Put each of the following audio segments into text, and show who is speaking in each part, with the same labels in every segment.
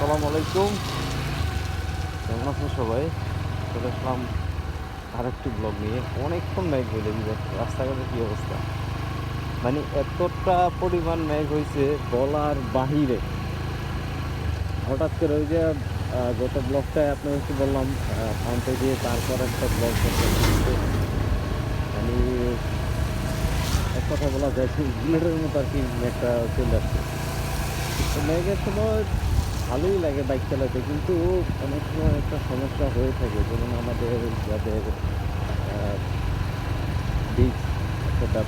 Speaker 1: আসসালামু আলাইকুম। কেমন আছেন সবাই? চলে আসলাম আরেকটি ব্লগ নিয়ে। অনেকক্ষণ মেঘ হইলে কি যাচ্ছে, রাস্তাঘাটের কী অবস্থা! মানে এতটা পরিমাণ মেঘ হয়েছে বলার বাহিরে। হঠাৎ করে ওই যে গত ব্লগটায় আপনাদেরকে বললাম পাম্পে দিয়ে তারপর একটা ব্লগ করতে, কিন্তু মানে এক কথা বলা যায় যে বুলেটের মতো আর কি মেঘটা চলে আসছে। তো মেঘের সময় ভালোই লাগে বাইক চালাতে, কিন্তু অনেক সময় একটা সমস্যা হয়ে থাকে। যেমন আমাদের যাদের ডিস্ক অথবা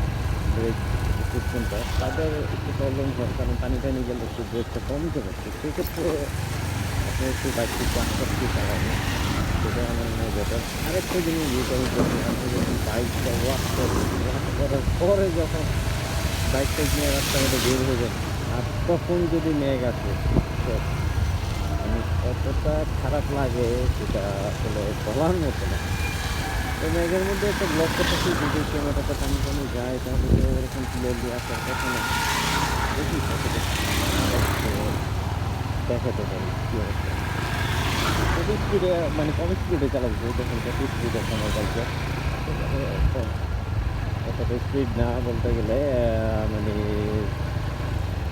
Speaker 1: ব্রেক সিস্টেমটা, তাদের একটু প্রবলেম হয়, কারণ টানি টানি গেলে একটু ব্রেকটা কমতে পারছে। সেক্ষেত্রে আপনি একটু বাইকটি আস্তে আস্তে চালাবেন, সেটা আমার মনে হয় বেটার। আরেকটা জিনিস যেটা আমি বলি, আপনি যখন বাইকটা ওয়াশ করবেন, ওয়াশ করার পরে যখন বাইকটা নিয়ে রাস্তাঘাটে বের হবেন, আর তখন যদি মেঘ আসে, মানে এতটা খারাপ লাগে সেটা আসলে বলার মতো না। তো মেঘের মধ্যে একটা ব্লগ করতেছি, যদি ক্যামেরাটা টানি টানি যায় তাহলে তো ওরকম ক্লিয়ারলি আসার কথা না। দেখি কতটা দেখাতে পারি কী অবস্থা। কত স্পিডে, মানে কম স্পিডে চালাচ্ছি, দেখুন কত স্পিড আছে আমার বাইকটা। অতটা স্পিড না বলতে গেলে মানে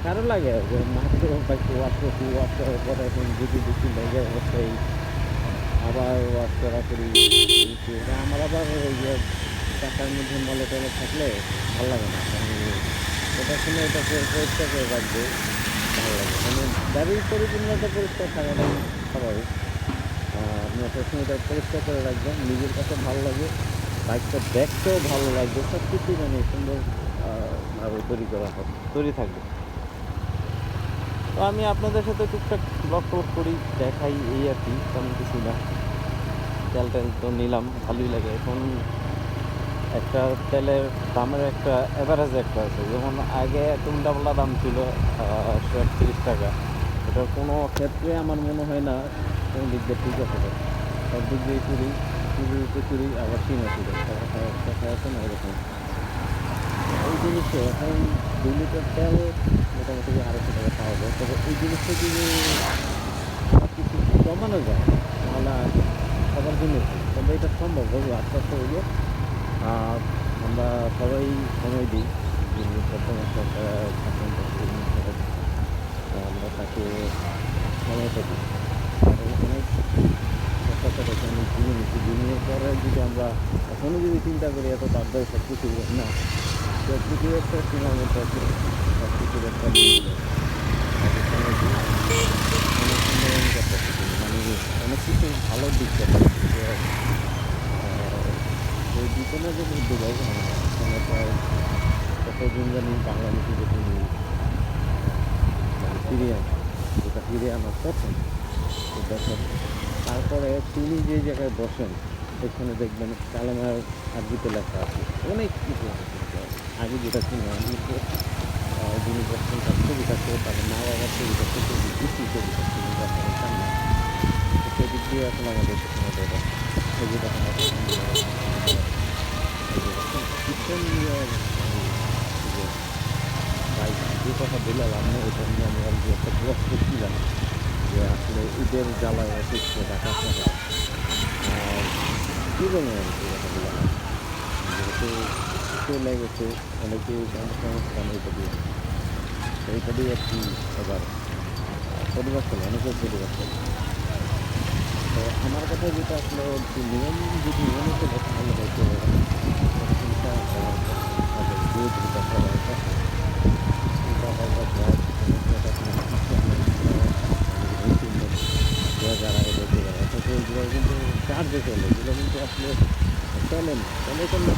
Speaker 1: খারাপ লাগে যে মাত্র বাইকটা ওয়াশ করছি, ওয়াশ করার পরে এখন যদি দেখি মেঘের অবস্থায় আবার ওয়াশ করাকরি। আমার আবার ওই যে চাকার মধ্যে মলে টলে থাকলে ভালো লাগে না। মানে ওটার সময় ওটাকে পরিষ্কার করে রাখবে, ভালো লাগে। মানে গাড়ির পরিপূর্ণতা পরিষ্কার থাকাটাই স্বাভাবিক। আপনার সবসময় এটা পরিষ্কার করে রাখবেন, নিজের কাছে ভালো লাগে, বাইকটা দেখতেও ভালো লাগবে, সব কিছুই মানে সুন্দর ভাবে তৈরি থাকবে। তো আমি আপনাদের সাথে টুকটাক ব্লগ টক করি, দেখাই, এই আর কি, তেমন কিছু না। তেল টেল তো নিলাম, ভালোই লাগে। এখন একটা তেলের দামের একটা অ্যাভারেজ একটা আছে। যেমন আগে একটা উল্টাপাল্টা দাম ছিল 130 টাকা। এটার কোনো ক্ষেত্রে আমার মনে হয় না কোনো দিক দিয়ে ঠিক আছে। সব দিক দিয়ে চুরিতে চুরি, আবার সীমা চুরি, কথা আছে না এরকম। এই জিনিসটা এখন 2 লিটার তেল মোটামুটি 250 টাকা পাওয়া যায়। তবে এই জিনিসটা যদি আবার কিছু কমানো যায় তাহলে সবার জন্য ঠিক। তবে এটা সম্ভব হবে আস্তে আস্তে হইলে। আর আমরা সবাই সময় দিই, যিনি প্রথম একটা আমরা তাকে সময়টা দিই। কারণ অনেক সচরাচর আমি কিনে নিচ্ছি, কিনের পরে যদি আমরা এখনও যদি চিন্তা করি এত তাড়াতাড়ি সব কিছু না, সব কিছুর একটা সীমার মধ্যে আছে, সব কিছুর একটা সময় দিই। অনেক সুন্দর আমি করতেছি, মানে অনেক কিছু ভালো দিক করতেছি। এই বিপণের যে উদ্যোগ আছে না, এখানে প্রায় কতদিন জানি বাংলাদেশি যে তিনি মানে ফিরিয়ে আনা, যেটা ফিরিয়ে আনা প্রথম দেখেন। তারপরে তিনি যে জায়গায় বসেন সেখানে দেখবেন কালেমার আরবিতে লেখা আছে, অনেক কিছু আছে। আগে যেটা ছিল আমি তো যিনি বসছেন তার ছবি থাকতো, তাদের মা বাবার ছবি থাকতো, কিছু ছবি থাকতো, কিন্তু আপনার সামনে সেদিক দিয়ে আসলে আমাদের সেখানে এটা এই যে দেখেন সিস্টেম নিয়ে বাইক যে কথা বললাম না, এটা নিয়ে আমি অলরেডি একটা ব্লগ করছিলাম যে আসলে ঈদের জ্বালায় অসুস্থ ঢাকা শহরে। আর কী বলবো আর কি কথাগুলো, যেহেতু চলে গেছে অনেকেই কর্মসংস্থান এটা দিয়ে, এইটা দিয়ে আর কি এবার পরিবার চলে, অনেকের পরিবার চলে। তো আমার কথা যেটা আসলে নিয়ম যদি মেনে চলে তাহলে হয়তো চিন্তা হওয়ার তাদের বিরোধিতা করার কথা, চিন্তা হওয়ার যায় সমস্যাটা যারা এদের অথচ এগুলো কিন্তু চার্জে চলে, এগুলো কিন্তু আসলে চলে না, চলে না